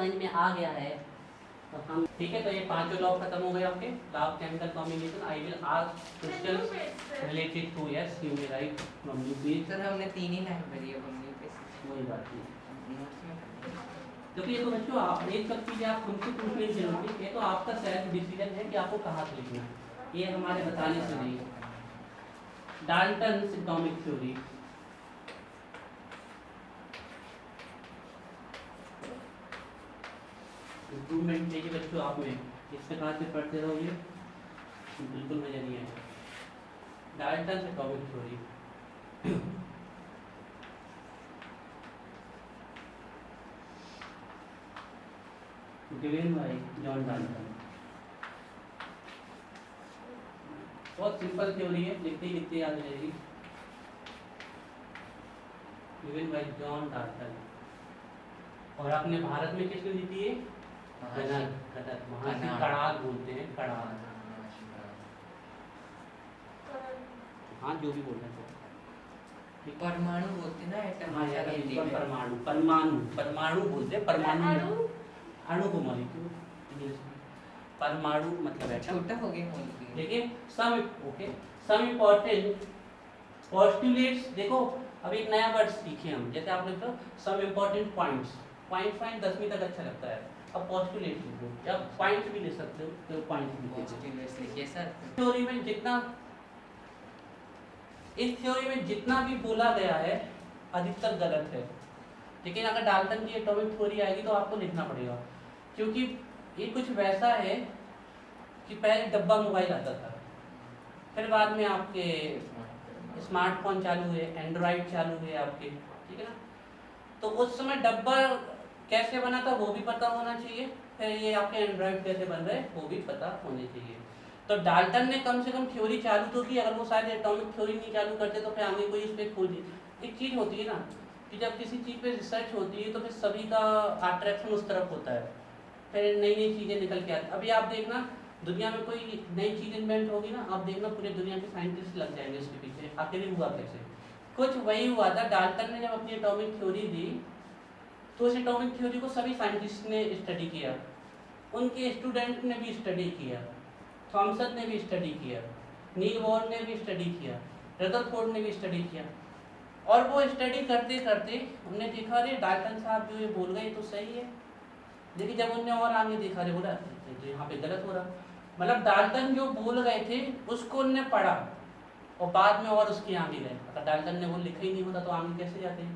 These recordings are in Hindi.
समझ में आ गया है तो हम ठीक है। तो ये पांचों लॉ खत्म हो गए आपके law of chemical combination. I will ask questions related to yes you may write from you please. Sir हमने 3 ही लाइन भरी है, अब हम नहीं पे वही बात नहीं नोट्स में कर देंगे। क्योंकि ये तो बच्चों आप एक सब चीजें आप हमसे पूछने की जरूरत नहीं, ये तो आपका सेल्फ डिसीजन है कि आपको कहाँ से लिखना है, ये हमारे बताने से नहीं है। डाल्टन्स एटॉमिक थ्योरी, इम्प्रूवमेंट चाहिए बच्चों आप में, इससे कहाँ से पढ़ते रहोगे बिल्कुल मजा नहीं आएगा। Dalton's atomic theory given by John Dalton. बहुत सिंपल थ्योरी है, लिखते ही लिखते याद आ जाएगी। Given by John Dalton. और अपने भारत में किसने दी थी ये? महर्षि कणाद बोलते हैं, कणाद। हाँ जो भी बोलते हैं परमाणु बोलते ना एटम। हाँ यार परमाणु परमाणु परमाणु बोलते हैं, परमाणु अणु को मॉलिक्यूल इंग्लिश में। परमाणु मतलब एटम, छोटा हो गया मॉलिक्यूल। देखिए सम ओके सम इम्पोर्टेंट पोस्टुलेट्स। देखो अब एक नया वर्ड सीखे हम, जैसे आप लिख लो सम इम्पोर्टेंट पॉइंट्स। पॉइंट 10वीं तक अच्छा लगता है, अब पोस्टुलेट्स लिखो या पॉइंट्स भी ले सकते हो, तो पॉइंट्स भी पोस्टुलेट्स लिखिए सर। थ्योरी में जितना इस थ्योरी में जितना भी बोला गया है अधिकतर गलत है, लेकिन अगर डाल्टन की एटॉमिक थ्योरी आएगी तो आपको लिखना पड़ेगा, क्योंकि ये कुछ वैसा है कि पहले डब्बा मोबाइल आता था, फिर बाद में आपके स्मार्टफोन चालू हुए, एंड्रॉइड चालू हुए आपके, ठीक है ना। तो उस समय डब्बा कैसे बना था वो भी पता होना चाहिए, फिर ये आपके एंड्रॉइड कैसे बन रहे वो भी पता होने चाहिए। तो डाल्टन ने कम से कम थ्योरी चालू तो की, अगर वो शायद एटॉमिक थ्योरी नहीं चालू करते तो फिर आगे कोई इस पर खोज। एक चीज़ होती है ना कि जब किसी चीज़ पे रिसर्च होती है तो फिर सभी का अट्रैक्शन उस तरफ होता है, फिर नई नई चीज़ें निकल के आती। अभी आप देखना दुनिया में कोई नई चीज़ इन्वेंट होगी ना, आप देखना पूरे दुनिया के साइंटिस्ट लग जाएंगे उसके पीछे। आखिर हुआ कैसे? कुछ वही हुआ था, डाल्टन ने जब अपनी एटॉमिक थ्योरी दी तो उस एटॉमिक थ्योरी को सभी साइंटिस्ट ने स्टडी किया, उनके स्टूडेंट ने भी स्टडी किया, थॉमसन ने भी स्टडी किया, नील बोर ने भी स्टडी किया, रदरफोर्ड ने भी स्टडी किया। और वो स्टडी करते करते उन्होंने देखा अरे डाल्टन साहब जो ये बोल गए तो सही है, लेकिन जब उनने और आगे देखा अरे बोला तो यहाँ पे गलत हो रहा। मतलब डाल्टन जो बोल गए थे उसको उनने पढ़ा और बाद में और उसके आगे गए। अगर डाल्टन ने वो लिखा ही नहीं होता तो आगे कैसे जाते।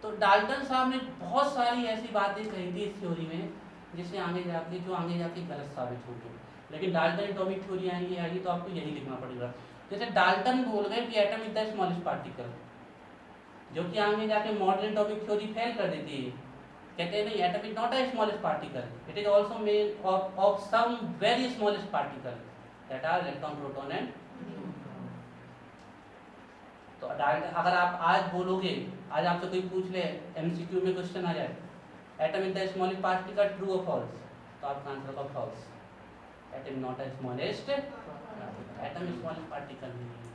तो डाल्टन साहब ने बहुत सारी ऐसी बातें कही थी इस थ्योरी में जिससे आगे जाके गलत साबित हो गई। लेकिन डाल्टन एटॉमिक थ्योरी आएगी तो आपको यही लिखना पड़ेगा। जैसे डाल्टन बोल गए कि atom is the smallest particle, जो कि आगे जाके मॉडर्न एटॉमिक थ्योरी फेल कर देती है, कहते हैं नहीं atom is not a smallest particle, it is also made of some very smallest particle that are electron proton and. तो अगर आप आज बोलोगे, आज आपसे कोई पूछ ले एमसीक्यू में क्वेश्चन आ जाए atom is the smallest particle true और फॉल्स, तो आपका आंसर होगा false. Atom not a smallest, atom smallest particle नहीं है।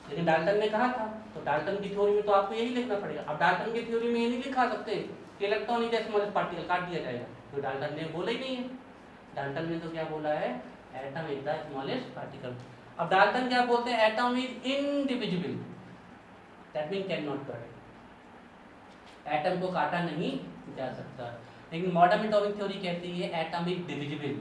लेकिन डाल्टन ने कहा था, तो डाल्टन की थ्योरी में तो आपको यही लिखना पड़ेगा। अब डाल्टन की थ्योरी में ये नहीं लिखा सकते कि electron is the smallest particle, काट दिया जाएगा, तो डाल्टन ने बोला ही नहीं है। डाल्टन ने तो क्या बोला है, atom is the smallest particle. अब डाल्टन क्या बोलते हैं, atom is indivisible, that mean can not cut, atom को काटा नहीं जा सकता। लेकिन मॉडर्न एटॉमिक थ्योरी कहती है atom is divisible,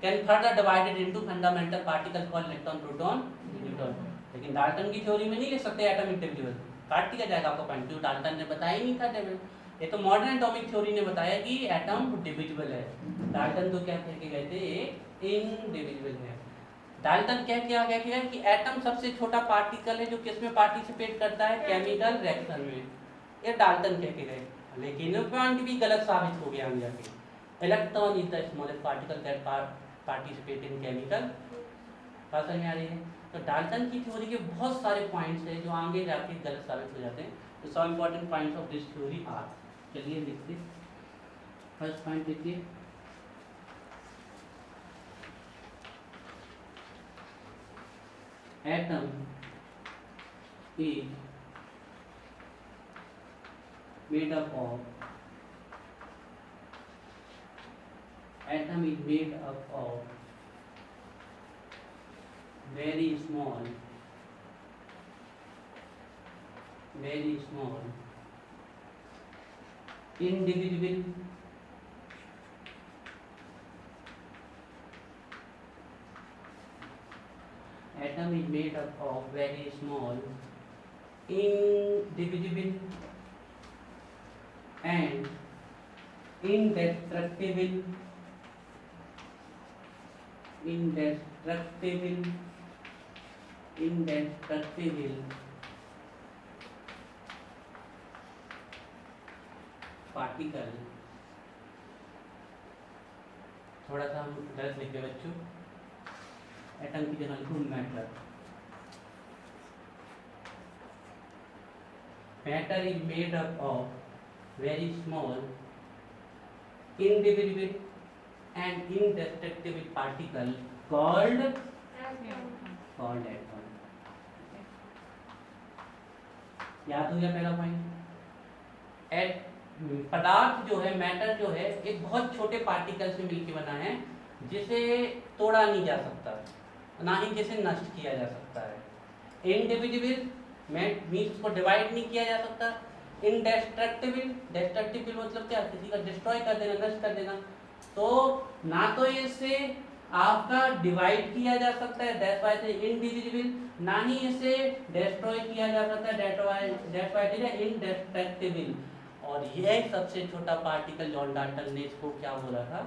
can further divided into fundamental particles called electron proton neutron. लेकिन डाल्टन की थ्योरी में नहीं लिख सकते एटम इज डिविजिबल, काट दिया जाएगा आपका पॉइंट, क्यों डाल्टन ने बताया ही नहीं था डिविजिबल। ये तो मॉडर्न एटॉमिक थ्योरी ने बताया कि एटम डिविजिबल है। डाल्टन तो क्या कह के गए थे, इनडिविजिबल है। डाल्टन क्या गया कि एटम सबसे छोटा पार्टिकल है जो किसमें पार्टिसिपेट करता है, केमिकल रिएक्शन में। ये डाल्टन कह के गए, लेकिन पॉइंट भी गलत साबित हो गया हम जाके। Electron is the smallest particle that participate in chemical. बात समझ में आ रही है। तो डाल्टन की थ्योरी के बहुत सारे पॉइंट्स हैं जो आगे जाके गलत साबित हो जाते हैं। तो some important points of this theory are, चलिए लिखते। फर्स्ट पॉइंट लिखिए, atom is made up of atom is made up of very small indivisible atom is made up of very small indivisible and indestructible particle. थोड़ा सा हम गलत लिखे बच्चों, एटम की जगह लिखूं matter. Matter is made up of very small indivisible and indestructible particle called atom। याद हो गया पहला पॉइंट। पदार्थ जो है, मैटर जो है, एक बहुत छोटे पार्टिकल से मिलकर बना है जिसे तोड़ा नहीं जा सकता, ना ही जिसे नष्ट किया जा सकता है। इंडिविजुअल मीन्स को डिवाइड नहीं किया जा सकता। इनडेस्ट्रक्टिबल, डेस्ट्रक्टिबल मतलब क्या, किसी का डिस्ट्रॉय कर देना, नष्ट कर देना। तो ना तो इससे आपका डिवाइड किया जा सकता है, that's why it is indivisible, ना ही इसे डिस्ट्रॉय किया जा सकता है, दैट्स व्हाई इट इज इनडेस्ट्रक्टिबल। और यह सबसे छोटा पार्टिकल जॉन डाल्टन ने इसको क्या बोला था?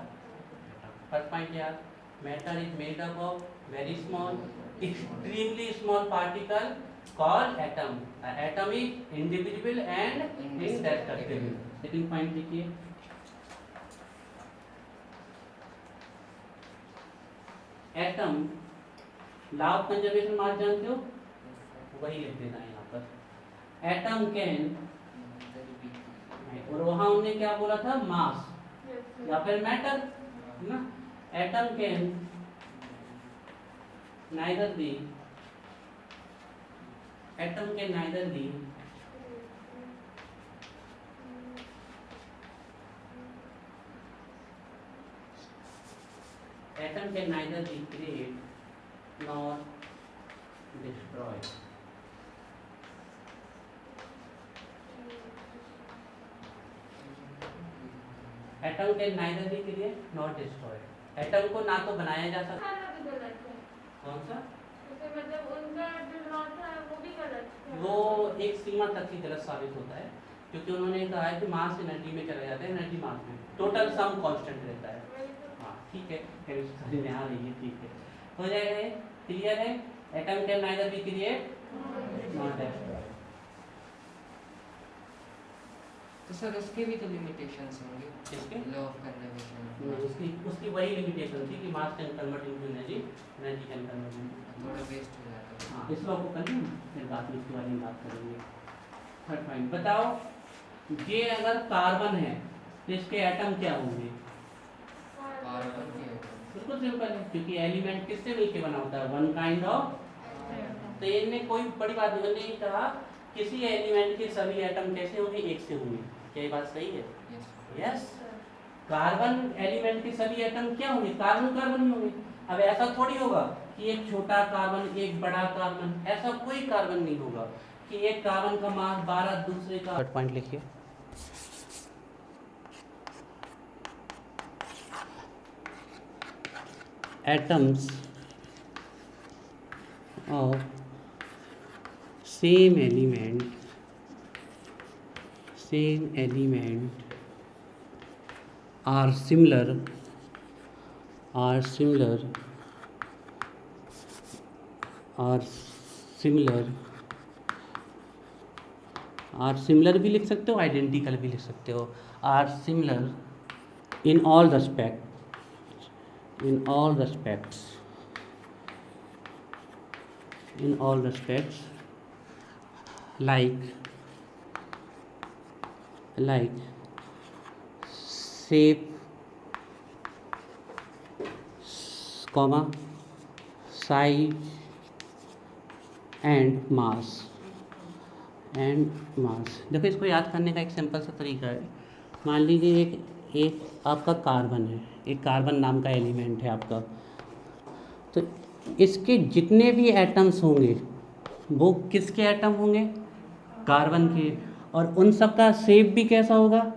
फर्स्ट पॉइंट यार, matter is made up of very small extremely small particle called atom। atom is indivisible and indestructible। Second point देखिए, एटम लॉ ऑफ कंजर्वेशन मास जानते हो, वही लिख देना है यहाँ पर। एटम कैन, और वहां उन्होंने क्या बोला था, मास या फिर मैटर ना। Atom can neither be, atom can neither be created nor destroyed। Atom can neither be create not destroyed. Atom को ना तो बनाया जा सकता, कौन सा, मतलब उनका जो लॉ था वो भी गलत है। वो एक सीमा तक ही गलत साबित होता है, क्योंकि उन्होंने कहा है कि मास एनर्जी में चला जाता है, एनर्जी मास में, टोटल सम कांस्टेंट रहता है। हाँ ठीक है, केमिस्ट्री में आ रही है, ठीक है, हो जाएगा, क्लियर है। Atom can neither be create not destroyed. तो सर उसके भी तो लिमिटेशंस होंगे, किसके? Law of conservation. उसकी वही लिमिटेशन थी कि मास can convert into energy, energy can convert into, थोड़ा वेस्ट हो जाता है। हाँ, इस लॉ को कर लें, फिर बाद में इसके बारे में बात करेंगे। थर्ड पॉइंट बताओ, ये अगर कार्बन है तो इसके एटम क्या होंगे? कार्बन के बिल्कुल सिंपल है, क्योंकि एलिमेंट किससे मिलके बना होता है, वन काइंड ऑफ। तो इनमें कोई बड़ी बात नहीं, मैंने कहा किसी एलिमेंट के सभी एटम कैसे होंगे, एक से होंगे। क्या ये बात सही है? यस। कार्बन एलिमेंट के सभी एटम क्या होंगे, कार्बन कार्बन ही होंगे। अब ऐसा थोड़ी होगा कि एक छोटा कार्बन एक बड़ा कार्बन, ऐसा कोई कार्बन नहीं होगा कि एक कार्बन का मास 12 दूसरे का। थर्ड पॉइंट लिखिए, atoms of same element are similar भी लिख सकते हो, आइडेंटिकल भी लिख सकते हो। Are similar in all respects like shape, size and mass। And mass. देखो इसको याद करने का एक सिंपल सा तरीका है। मान लीजिए एक एक आपका कार्बन है, एक कार्बन नाम का एलिमेंट है आपका, तो इसके जितने भी एटम्स होंगे वो किसके एटम होंगे? कार्बन के। और उन सब का शेप भी कैसा होगा?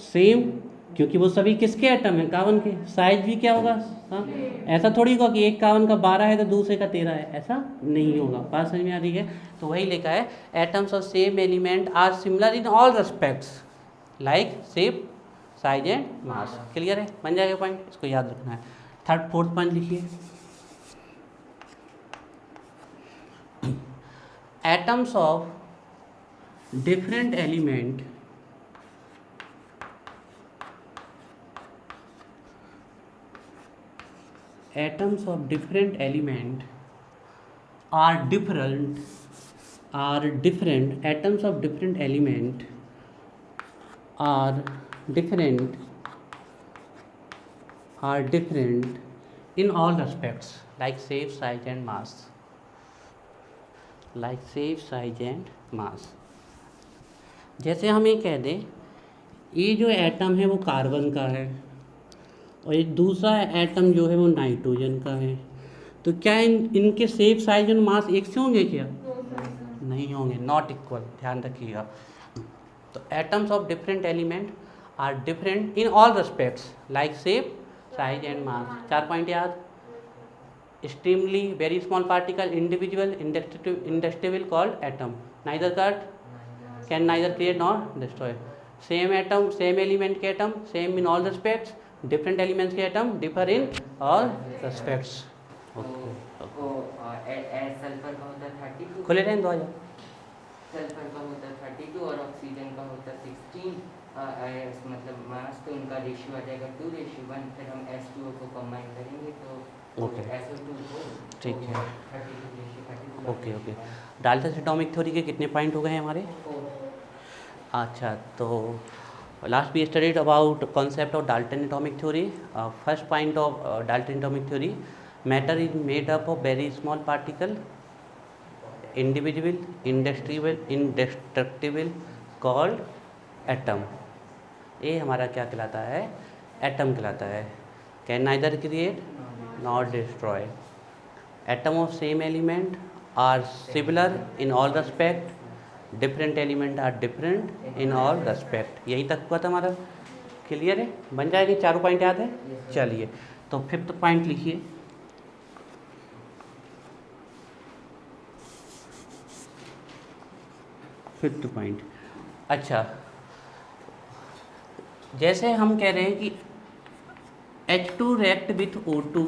सेम, क्योंकि वो सभी किसके एटम हैं? कार्बन के। साइज भी क्या होगा? हाँ, ऐसा थोड़ी होगा कि एक कार्बन का 12 है तो दूसरे का 13 है, ऐसा नहीं होगा। बात समझ में आ रही है? तो वही लिखा है, atoms of same element are similar in all respects like shape, size and mass. Clear है? बन जाएगा पॉइंट, इसको याद रखना है। थर्ड फोर्थ पॉइंट लिखिए, atoms of different element atoms of different element are different atoms of different element are different in all respects like shape, size and mass, जैसे हम ये कह दें ये जो एटम है वो कार्बन का है और एक दूसरा एटम जो है वो नाइट्रोजन का है, तो क्या इनके शेप, साइज और मास एक से होंगे क्या? नहीं होंगे, नॉट इक्वल, ध्यान रखिएगा। तो atoms of different element are different in all respects like shape, size and mass. 4 point याद। Extremely very small particle, individual, industrial called atom, neither cut, can neither create nor destroy. Same atom, same element के atom same in all respects, different elements के atom differ in all respects. Sulphur का होता है 32, खुले रहें 2000। सल्फर का होता है 32 और ऑक्सीजन का होता है 16, मतलब मास, तो उनका रेशियो आ जाएगा 2:1। फिर हम H2O को कंबाइन करेंगे तो ओके, SO2 ठीक है। 32:32। ओके। डाल्टन एटॉमिक थ्योरी के कितने पॉइंट हो गए हैं हमारे? अच्छा, तो last we studied about concept of Dalton atomic theory. First point of Dalton atomic theory, matter is made up of very small particle, indivisible, indestructible, called atom. ये हमारा क्या कहलाता है? एटम कहलाता है। Can neither create not destroy. Atom of same element are similar in all respect, different element are different in all respect. यही तक हुआ था हमारा। क्लियर है? बन जाएगी। 4 पॉइंट याद है? चलिए, तो 5th पॉइंट लिखिए, फिफ्थ पॉइंट। अच्छा, जैसे हम कह रहे हैं कि H2 रिएक्ट विथ O2,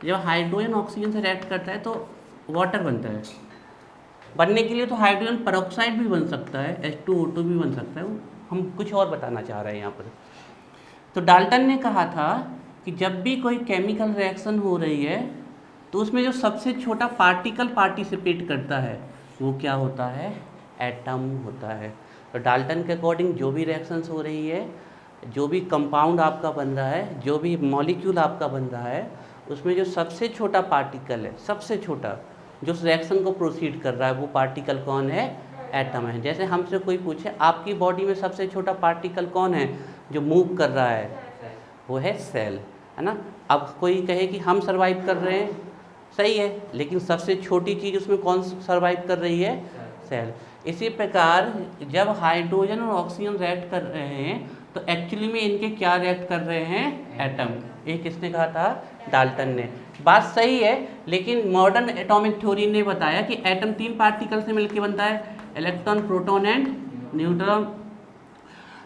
जब हाइड्रोजन ऑक्सीजन से रिएक्ट करता है तो वाटर बनता है। बनने के लिए तो हाइड्रोजन पेरोक्साइड भी बन सकता है, H2O2 भी बन सकता है। हम कुछ और बताना चाह रहे हैं यहाँ पर। तो डाल्टन ने कहा था कि जब भी कोई केमिकल रिएक्शन हो रही है तो उसमें जो सबसे छोटा पार्टिकल पार्टिसिपेट करता है वो क्या होता है? एटम होता है। तो डाल्टन के अकॉर्डिंग जो भी रिएक्शंस हो रही है, जो भी कंपाउंड आपका बन रहा है, जो भी मॉलिक्यूल आपका बन रहा है, उसमें जो सबसे छोटा पार्टिकल है, सबसे छोटा जो उस रिएक्शन को प्रोसीड कर रहा है, वो पार्टिकल कौन है? एटम है। जैसे हमसे कोई पूछे आपकी बॉडी में सबसे छोटा पार्टिकल कौन है जो मूव कर रहा है? वो है सेल, है ना। अब कोई कहे कि हम सर्वाइव कर रहे हैं, सही है, लेकिन सबसे छोटी चीज़ उसमें कौन सर्वाइव कर रही है? सेल। इसी प्रकार जब हाइड्रोजन और ऑक्सीजन रिएक्ट कर रहे हैं तो एक्चुअली में इनके क्या रिएक्ट कर रहे हैं? एटम। ये किसने कहा था? डाल्टन ने। बात सही है, लेकिन मॉडर्न एटॉमिक थ्योरी ने बताया कि एटम 3 पार्टिकल से मिलकर बनता है, इलेक्ट्रॉन, प्रोटॉन एंड न्यूट्रॉन।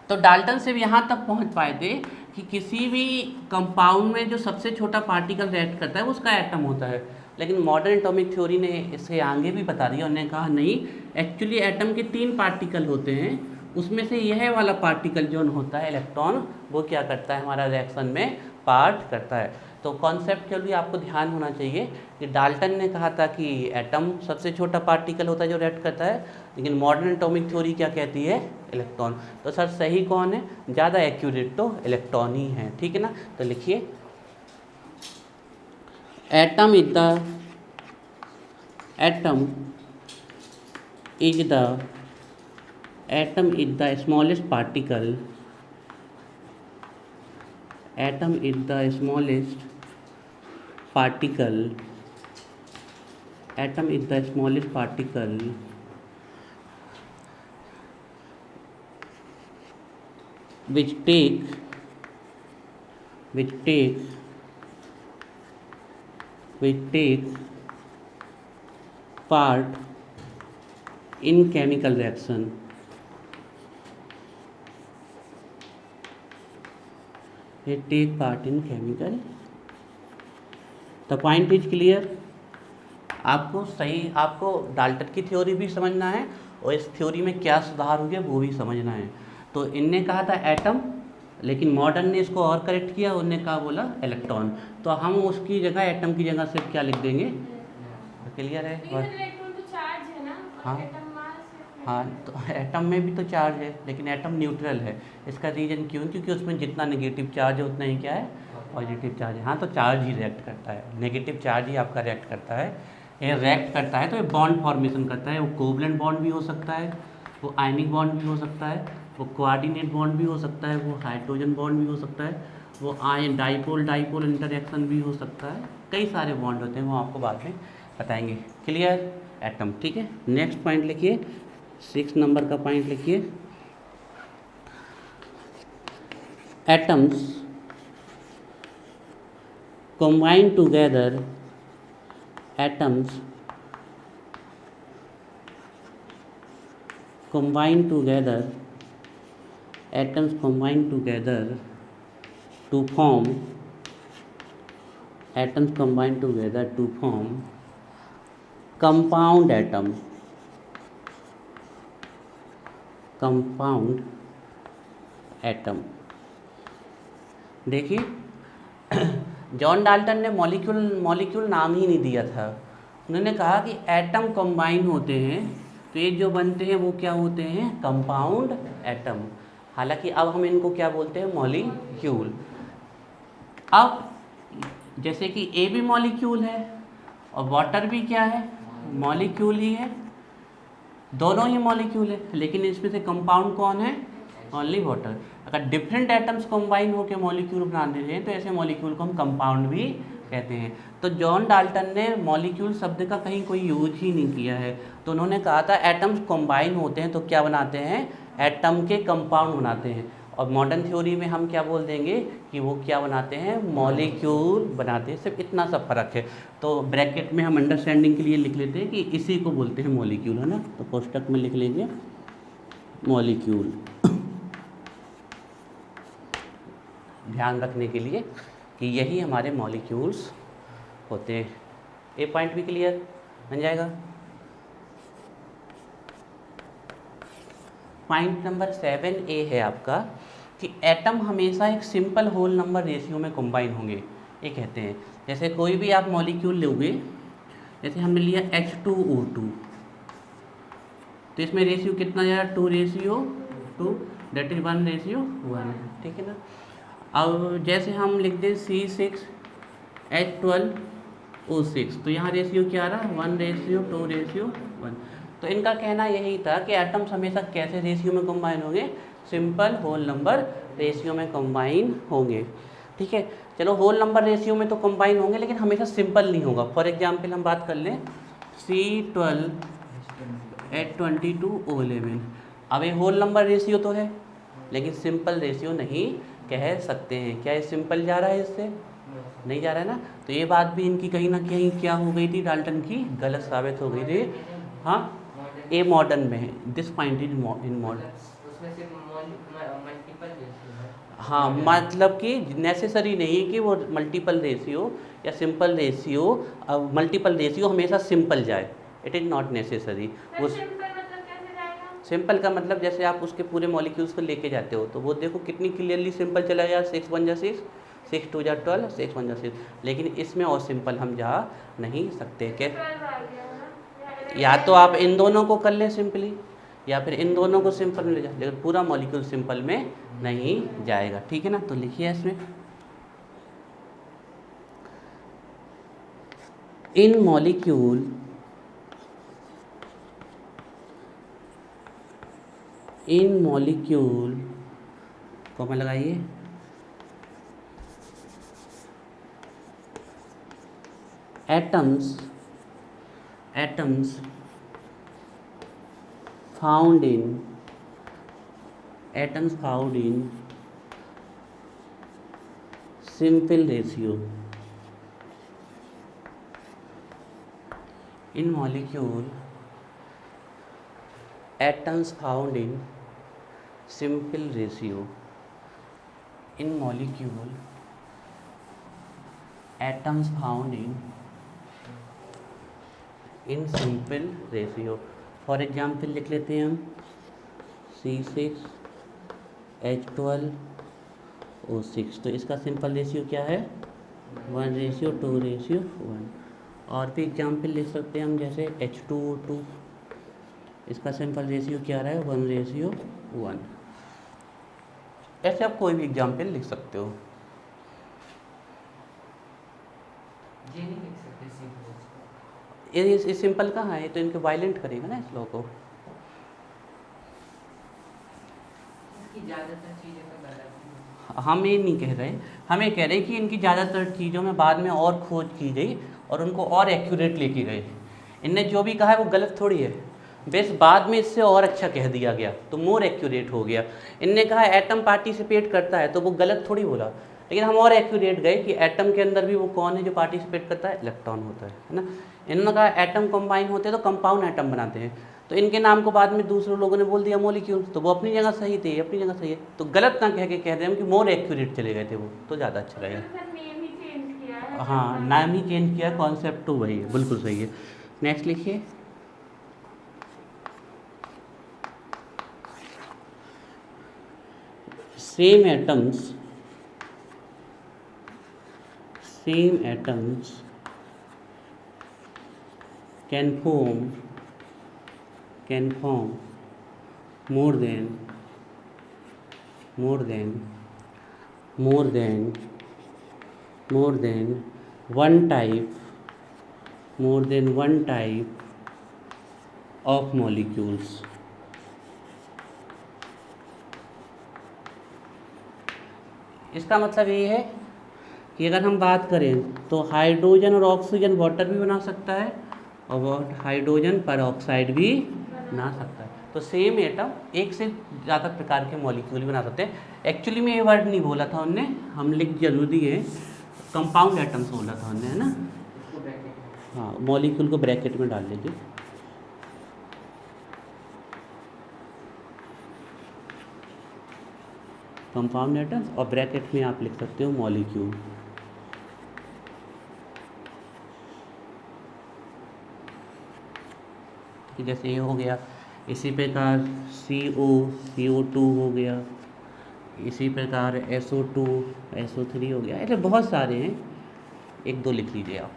तो डाल्टन से भी यहाँ तक पहुँच पाए थे कि किसी भी कंपाउंड में जो सबसे छोटा पार्टिकल रिएक्ट करता है वो उसका एटम होता है। लेकिन मॉडर्न एटॉमिक थ्योरी ने इससे आगे भी बता दिया, उन्होंने कहा नहीं, एक्चुअली एटम के 3 पार्टिकल होते हैं, उसमें से यह वाला पार्टिकल जो होता है इलेक्ट्रॉन, वो क्या करता है? हमारा रिएक्शन में पार्ट करता है। तो कॉन्सेप्चुअली आपको ध्यान होना चाहिए कि डाल्टन ने कहा था कि एटम सबसे छोटा पार्टिकल होता है जो रिएक्ट करता है, लेकिन मॉडर्न एटॉमिक थ्योरी क्या कहती है? इलेक्ट्रॉन। तो सर सही कौन है? ज़्यादा एक्यूरेट तो इलेक्ट्रॉन ही है, ठीक है ना। तो लिखिए, atom is the atom is the smallest particle. Atom is the smallest particle. Atom is the smallest particle which take part in chemical reaction. It take part in chemical. The point is clear. आपको डाल्टन की थ्योरी भी समझना है और इस थ्योरी में क्या सुधार हो गया वो भी समझना है। तो इनने कहा था एटम, लेकिन मॉडर्न ने इसको और करेक्ट किया, उनने कहा बोला इलेक्ट्रॉन। तो हम उसकी जगह एटम की जगह सिर्फ क्या लिख देंगे, क्लियर है? इलेक्ट्रॉन तो चार्ज है ना, हाँ एटम मास है। हाँ, तो एटम में भी तो चार्ज है, लेकिन एटम न्यूट्रल है। इसका रीज़न क्यों? क्योंकि उसमें जितना नेगेटिव चार्ज है उतना ही क्या है, पॉजिटिव चार्ज है। हाँ, तो चार्ज ही रिएक्ट करता है, नेगेटिव चार्ज ही आपका रिएक्ट करता है। ये रिएक्ट करता है तो ये बॉन्ड फॉर्मेशन करता है। वो कोवलेंट बॉन्ड भी हो सकता है, वो आयनिक बॉन्ड भी हो सकता है, वो कोऑर्डिनेट बॉन्ड भी हो सकता है, वो हाइड्रोजन बॉन्ड भी हो सकता है, वो डाइपोल इंटरेक्शन भी हो सकता है। कई सारे बॉन्ड होते हैं, वो आपको बाद में बताएंगे। क्लियर? एटम, ठीक है। नेक्स्ट पॉइंट लिखिए, 6 नंबर का पॉइंट लिखिए। Atoms combine together. Atoms combine together. Atoms combine together to form. Atoms combine together to form compound atom. Compound atom. देखिए जॉन डाल्टन ने मॉलिक्यूल नाम ही नहीं दिया था। उन्होंने कहा कि एटम कंबाइन होते हैं तो ये जो बनते हैं वो क्या होते हैं, कंपाउंड एटम। हालांकि अब हम इनको क्या बोलते हैं, मॉलिक्यूल। अब जैसे कि ए भी मॉलिक्यूल है और वाटर भी क्या है, मॉलिक्यूल ही है, दोनों ही मॉलिक्यूल है, लेकिन इसमें से कंपाउंड कौन है, ओनली वाटर। अगर डिफरेंट एटम्स कंबाइन होकर मॉलिक्यूल बना देते हैं तो ऐसे मॉलिक्यूल को हम कंपाउंड भी कहते हैं। तो जॉन डाल्टन ने मॉलिक्यूल शब्द का कहीं कोई यूज ही नहीं किया है। तो उन्होंने कहा था एटम्स कंबाइन होते हैं तो क्या बनाते हैं, एटम के कंपाउंड बनाते हैं। और मॉडर्न थ्योरी में हम क्या बोल देंगे कि वो क्या बनाते हैं, मॉलिक्यूल बनाते हैं। सिर्फ इतना सा फर्क है। तो ब्रैकेट में हम अंडरस्टैंडिंग के लिए लिख लेते हैं कि इसी को बोलते हैं मॉलिक्यूल, है ना। तो कोष्टक में लिख लेंगे मॉलिक्यूल, ध्यान रखने के लिए कि यही हमारे मॉलिक्यूल्स होते हैं। ए पॉइंट भी क्लियर बन जाएगा। पॉइंट नंबर 7A है आपका कि एटम हमेशा एक सिंपल होल नंबर रेशियो में कंबाइन होंगे, ये कहते हैं। जैसे कोई भी आप मॉलिक्यूल लोगे, जैसे हमने लिया H2O2, तो इसमें रेशियो कितना जाएगा, 2:2, दैट इज 1:1, ठीक है ना। अब जैसे हम लिख दें C6H12O6, तो यहाँ रेशियो क्या आ रहा है, 1:2:1। तो इनका कहना यही था कि एटम्स हमेशा कैसे रेशियो में कंबाइन होंगे, सिंपल होल नंबर रेशियो में कंबाइन होंगे, ठीक है। चलो होल नंबर रेशियो में तो कंबाइन होंगे, लेकिन हमेशा सिंपल नहीं होगा। फॉर एग्जांपल हम बात कर लें C12H22O11, अब ये होल नंबर रेशियो तो है, लेकिन सिंपल रेशियो नहीं कह सकते हैं। क्या ये सिंपल जा रहा है, इससे नहीं जा रहा है ना। तो ये बात भी इनकी कहीं ना कहीं क्या हो गई थी, डाल्टन की गलत साबित हो गई थी। हाँ, ए मॉडर्न में है, this point is in modern. हाँ, मतलब कि नेसेसरी नहीं कि वो मल्टीपल रेशियो या सिंपल रेशियो, मल्टीपल रेशियो हमेशा सिंपल जाए, इट इज़ नॉट नेसेसरी। वो सिंपल का मतलब जैसे आप उसके पूरे मॉलिक्यूल्स को लेके जाते हो तो वो देखो कितनी क्लियरली सिंपल चला गया, 6 1 जा 6, 6 2 जा 12, 6 1 जा 6। लेकिन इसमें और सिंपल हम जा नहीं सकते। क्या, या तो आप इन दोनों को कर लें सिंपली, या फिर इन दोनों को सिंपल में ले जाए, लेकिन पूरा मॉलिक्यूल सिंपल में नहीं जाएगा, ठीक है ना। तो लिखिए इसमें, इन मॉलिक्यूल इन मॉलिक्यूल कॉमा लगाइए atoms found in simple ratio. In molecule, atoms found in simple ratio. In molecule, atoms found in simple ratio. For example लिख लेते हैं हम C6H12O6, तो इसका सिंपल रेशियो क्या है 1:2:1। और भी एग्जाम्पल लिख सकते हैं हम, जैसे H2O2, इसका सिंपल रेशियो क्या रहा है 1:1। ऐसे आप कोई भी एग्जाम्पल लिख सकते हो। ये नहीं लिख सकते सिंपल। ये सिंपल कहाँ है, तो इनके वायलेंट करेगा ना इस लॉ को। इसकी ज़्यादातर चीज़ें तो गलत हैं। हम ये नहीं कह रहे, हम ये कह रहे हैं कि इनकी ज़्यादातर चीज़ों में बाद में और खोज की गई और उनको और एक्यूरेट लेके गए। इनने जो भी कहा है वो गलत थोड़ी है, बस बाद में इससे और अच्छा कह दिया गया तो मोर एक्यूरेट हो गया। इनने कहा एटम पार्टिसिपेट करता है तो वो गलत थोड़ी बोला, लेकिन हम और एक्यूरेट गए कि एटम के अंदर भी वो कौन है जो पार्टिसिपेट करता है, इलेक्ट्रॉन होता है ना। इन्होंने कहा एटम कंबाइन होते हैं तो कंपाउंड एटम बनाते हैं, तो इनके नाम को बाद में दूसरे लोगों ने बोल दिया मॉलिक्यूल, तो वो अपनी जगह सही थे, अपनी जगह सही है, तो गलत ना कह के कह रहे हैं कि मोर एक्यूरेट चले गए थे वो, तो ज़्यादा अच्छा रहेगा। नेम ही चेंज किया है। हाँ, नाम ही चेंज किया, कॉन्सेप्ट तो वही है, बिल्कुल सही है। नेक्स्ट लिखिए, same atoms can form more than one type of molecules. इसका मतलब ये है कि अगर हम बात करें तो हाइड्रोजन और ऑक्सीजन वाटर भी बना सकता है और हाइड्रोजन पर ऑक्साइड भी बना सकता है। तो सेम एटम एक से ज़्यादा प्रकार के मॉलिक्यूल बना सकते हैं। एक्चुअली में ये वर्ड नहीं बोला था उनने, हम लिख जरूरी है, कंपाउंड एटम्स बोला था उनने, है ना। इसको ब्रैकेट में। हाँ, मॉलिक्यूल को ब्रैकेट में डाल लीजिए। कंपाउंड एटम्स और ब्रैकेट में आप लिख सकते हो मॉलिक्यूल। जैसे ये हो गया, इसी प्रकार CO2 हो गया, इसी प्रकार SO2 SO3 हो गया, ऐसे बहुत सारे हैं, एक दो लिख लीजिए आप।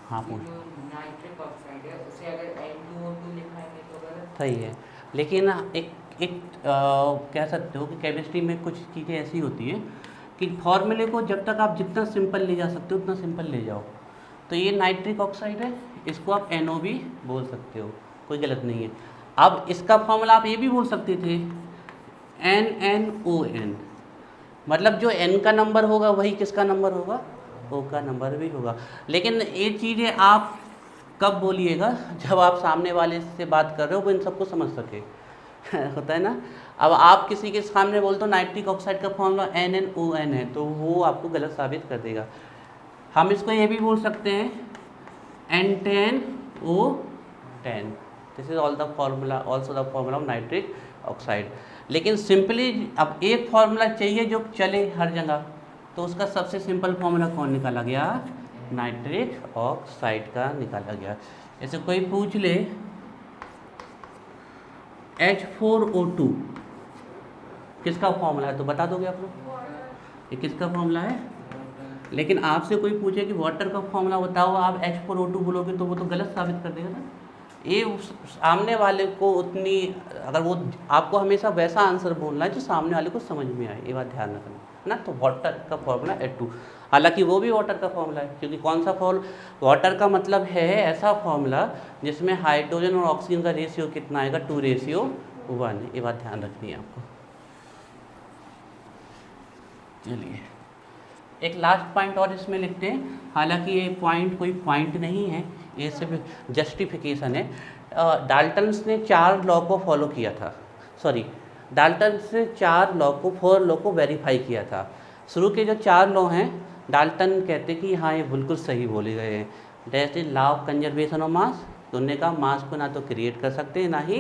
हाँ, पूछ। नाइट्रिक ऑक्साइड है, उसे अगर N2O2 लिखाएंगे तो गलत सही है, लेकिन एक कह सकते हो कि केमिस्ट्री में कुछ चीज़ें ऐसी होती हैं कि फॉर्मूले को जब तक आप जितना सिंपल ले जा सकते हो उतना सिंपल ले जाओ। तो ये नाइट्रिक ऑक्साइड है, इसको आप NO भी बोल सकते हो, कोई गलत नहीं है। अब इसका फॉर्मूला आप ये भी बोल सकते थे NNON, मतलब जो N का नंबर होगा वही किसका नंबर होगा, O का नंबर भी होगा। लेकिन ये चीज़ें आप कब बोलिएगा, जब आप सामने वाले से बात कर रहे हो वो इन सबको समझ सके होता है ना। अब आप किसी के सामने बोलते हो नाइट्रिक ऑक्साइड का फॉर्मूला NNON है, तो वो आपको गलत साबित कर देगा। हम इसको ये भी बोल सकते हैं N10O10, this is all the formula, also the formula of nitric oxide. लेकिन सिंपली अब एक फॉर्मूला चाहिए जो चले हर जगह, तो उसका सबसे सिंपल फॉर्मूला कौन निकाला गया, नाइट्रिक ऑक्साइड का निकाला गया। जैसे कोई पूछ ले H4O2 किसका फॉर्मूला है, तो बता दोगे आप लोग, ये किसका फॉर्मूला है। लेकिन आपसे कोई पूछे कि वाटर का फॉर्मूला बताओ, आप H4O2 बोलोगे तो वो तो गलत साबित कर देगा ना। ये सामने वाले को उतनी, अगर वो आपको हमेशा वैसा आंसर बोलना है जो सामने वाले को समझ में आए, ये बात ध्यान रखना ना। तो वाटर का फॉर्मूला H2। हालांकि वो भी वाटर का फॉर्मूला है, क्योंकि कौन सा वाटर का मतलब है ऐसा फॉर्मूला जिसमें हाइड्रोजन और ऑक्सीजन का रेशियो कितना आएगा, 2:1। ये बात ध्यान रखनी है आपको। चलिए एक लास्ट पॉइंट और इसमें लिखते हैं, हालांकि ये पॉइंट कोई पॉइंट नहीं है, ये सिर्फ जस्टिफिकेशन है। डाल्टन्स ने 4 लॉ को फॉलो किया था, डाल्टन्स ने 4 लॉ को वेरीफाई किया था। शुरू के जो 4 लॉ हैं डाल्टन कहते कि हाँ ये बिल्कुल सही बोले गए हैं। जैसे law of conservation of mass, तो उन्होंने कहा मास को ना तो क्रिएट कर सकते हैं ना ही,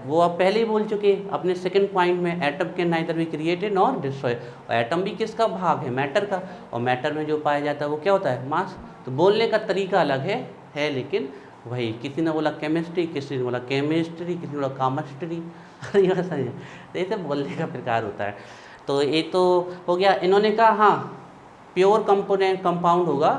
वो आप पहले ही बोल चुके अपने सेकंड पॉइंट में, atom can neither be created nor destroy. और एटम भी किसका भाग है, मैटर का, और मैटर में जो पाया जाता है वो क्या होता है, मास। तो बोलने का तरीका अलग है लेकिन वही, किसी ने बोला केमिस्ट्री, किसी ने बोला केमिस्ट्री, किसी ने बोला कामस्ट्री, तो ये सब बोलने का प्रकार होता है। तो ये तो हो गया। इन्होंने कहा हाँ प्योर कंपाउंड होगा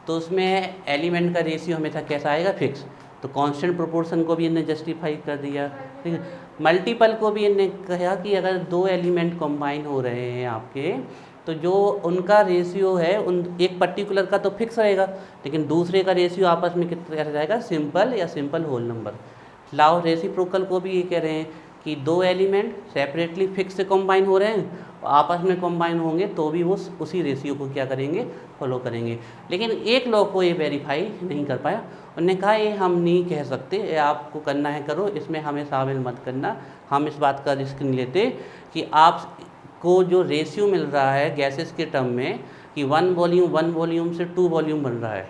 तो उसमें एलिमेंट का रेशियो हमेशा कैसा आएगा, फिक्स। तो कांस्टेंट प्रोपोर्शन को भी इन्हें जस्टिफाई कर दिया, ठीक है। मल्टीपल को भी इन्हें कहा कि अगर 2 एलिमेंट कंबाइन हो रहे हैं आपके, तो जो उनका रेशियो है उन एक पर्टिकुलर का तो फिक्स रहेगा, लेकिन दूसरे का रेशियो आपस में कितना कैसा जाएगा, सिंपल या simple whole number. Law of reciprocal को भी ये कह रहे हैं कि 2 एलिमेंट सेपरेटली फिक्स से कंबाइन हो रहे हैं, आपस में कंबाइन होंगे तो भी वो उसी रेशियो को क्या करेंगे, फॉलो करेंगे। लेकिन एक लॉ को ये वेरीफाई नहीं कर पाया। उन्होंने कहा ये हम नहीं कह सकते, ये आपको करना है करो, इसमें हमें शामिल मत करना, हम इस बात का रिस्क नहीं लेते कि आपको जो रेशियो मिल रहा है गैसेस के टर्म में कि 1 वॉल्यूम से 2 वॉल्यूम बन रहा है,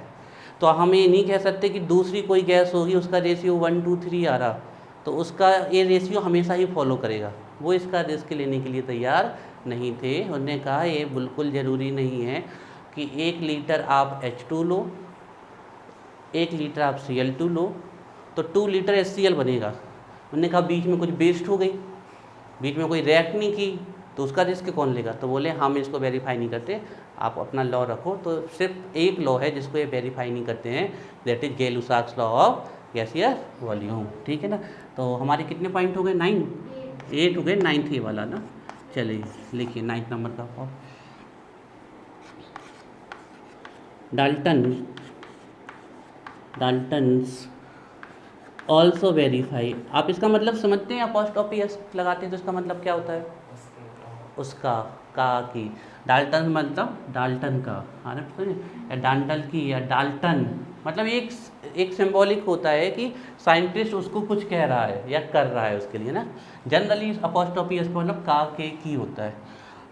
तो हम ये नहीं कह सकते कि दूसरी कोई गैस होगी उसका रेशियो 1 2 3 आ रहा तो उसका ये रेशियो हमेशा ही फॉलो करेगा। वो इसका रिस्क लेने के लिए तैयार नहीं थे। उन्होंने कहा ये बिल्कुल ज़रूरी नहीं है कि 1 लीटर आप H2 लो, 1 लीटर आप Cl2 लो तो 2 लीटर HCl बनेगा। उन्होंने कहा बीच में कुछ वेस्ट हो गई, बीच में कोई रिएक्ट नहीं की, तो उसका रिस्क कौन लेगा। तो बोले हम इसको वेरीफाई नहीं करते, आप अपना लॉ रखो। तो सिर्फ एक लॉ है जिसको ये वेरीफाई नहीं करते हैं, that is Gay-Lussac's law of gaseous volume, ठीक है ना। तो हमारे कितने पॉइंट हो गए, 9, 8 हो गए, 9th ये वाला ना। चलिए लिखिए 9th नंबर का फॉर्म। डाल्टन्स ऑल्सो वेरीफाई, आप इसका मतलब समझते हैं, अपॉस्ट्रोफी एस लगाते हैं तो इसका मतलब क्या होता है, उसका का की। डाल्टन मतलब डाल्टन का, है ना, या डाल्टन की या डाल्टन मतलब एक सिंबॉलिक होता है कि साइंटिस्ट उसको कुछ कह रहा है या कर रहा है उसके लिए ना। जनरली अपॉस्ट्रोफी एस मतलब का के की होता है।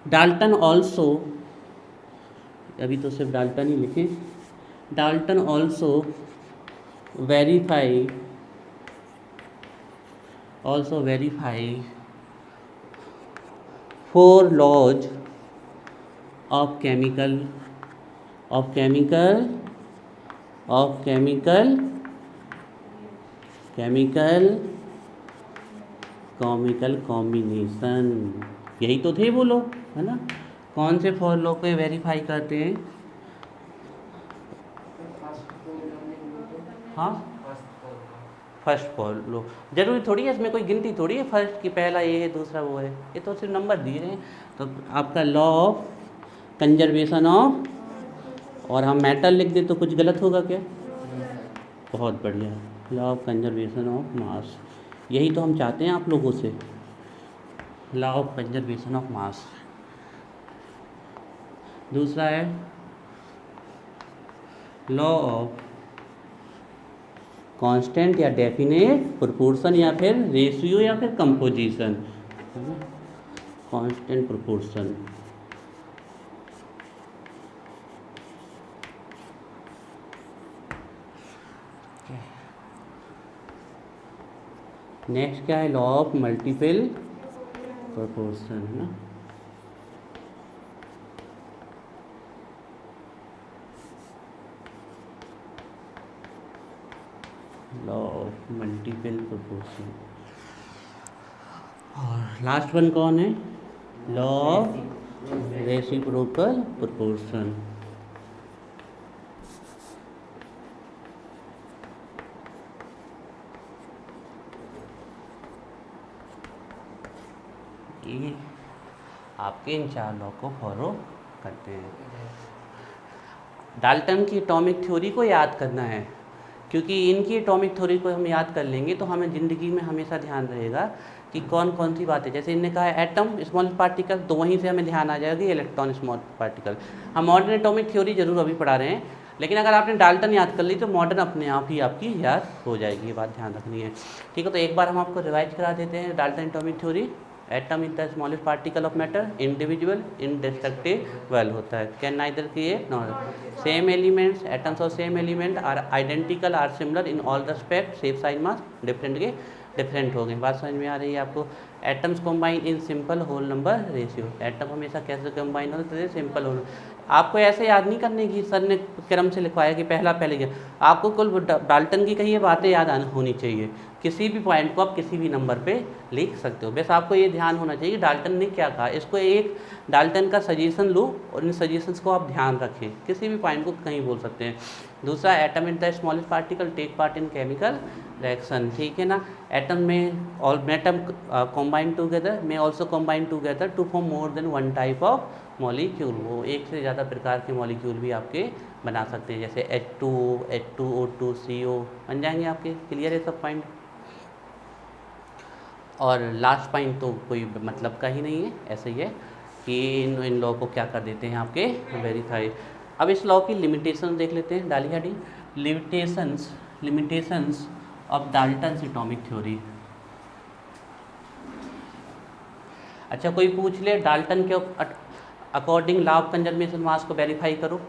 डाल्टन ऑल्सो, अभी तो सिर्फ डाल्टन ही लिखे, Dalton also verify 4 laws of chemical combination, यही तो थे वो लोग, है ना। कौन से 4 लॉ को वेरीफाई करते हैं, हाँ फर्स्ट 4 लॉ। जरूरी थोड़ी है, इसमें कोई गिनती थोड़ी है फर्स्ट की, पहला ये है दूसरा वो है, ये तो सिर्फ नंबर दिए रहे हैं। तो आपका लॉ ऑफ कंजर्वेशन ऑफ, और हम मैटर लिख दें तो कुछ गलत होगा क्या, बहुत बढ़िया, law of conservation of mass, यही तो हम चाहते हैं आप लोगों से, law of conservation of mass. दूसरा है लॉ ऑफ कांस्टेंट या डेफिनेट प्रोपोर्शन या फिर रेशियो या फिर कंपोजिशन, कांस्टेंट प्रोपोर्शन। नेक्स्ट क्या है, लॉ ऑफ मल्टीपल प्रोपोर्शन, है ना। Law of multiple proportion. और लास्ट वन कौन है, लॉ ऑफ रेसिप्रोकल प्रोपोर्शन। ये आपके इन 4 लॉ को फॉलो करते हैं। डाल्टन की एटॉमिक थ्योरी को याद करना है, क्योंकि इनकी एटॉमिक थ्योरी को हम याद कर लेंगे तो हमें ज़िंदगी में हमेशा ध्यान रहेगा कि कौन कौन सी बातें, जैसे इनने कहा है एटम स्मॉल पार्टिकल, तो वहीं से हमें ध्यान आ जाएगा कि इलेक्ट्रॉन स्मॉल पार्टिकल। हम मॉडर्न एटॉमिक थ्योरी जरूर अभी पढ़ा रहे हैं, लेकिन अगर आपने डाल्टन याद कर ली तो मॉडर्न अपने आप ही आपकी याद हो जाएगी, ये बात ध्यान रखनी है। ठीक है, तो एक बार हम आपको रिवाइज करा देते हैं Dalton atomic theory. Atom is the smallest particle of matter, individual, indestructible होता है, can neither create nor same elements, atoms of same element are identical, are similar in all respect, shape size mass different के डिफरेंट हो गए। बात समझ में आ रही है आपको? Atoms combine in simple whole number ratio, atom हमेशा कैसे कंबाइन होते हैं? Simple whole. आपको ऐसे याद नहीं करने की सर ने क्रम से लिखवाया कि पहला पहले क्या, आपको कुल डाल्टन की कहीं ये बातें याद होनी चाहिए। किसी भी पॉइंट को आप किसी भी नंबर पे लिख सकते हो, बस आपको ये ध्यान होना चाहिए कि डाल्टन ने क्या कहा। इसको एक डाल्टन का सजेशन लो और इन सजेशंस को आप ध्यान रखें, किसी भी पॉइंट को कहीं बोल सकते हैं। दूसरा, atom in the smallest particle take part in chemical reaction, ठीक है ना। एटम में और एटम कंबाइन टुगेदर में also combine together to form more than one type of molecule, वो एक से ज़्यादा प्रकार के मॉलिक्यूल भी आपके बना सकते हैं, जैसे H2O, H2O2, CO बन जाएंगे आपके। क्लियर है सब पॉइंट? और लास्ट पॉइंट तो कोई मतलब का ही नहीं है, ऐसे ही है कि इन लॉ को क्या कर देते हैं आपके वेरीफाई। अब इस लॉ की लिमिटेशन देख लेते हैं, डाली हटी limitations of Dalton's atomic theory. अच्छा, कोई पूछ ले डाल्टन के अकॉर्डिंग लॉ ऑफ कंजर्वेशन मास को वेरीफाई करो,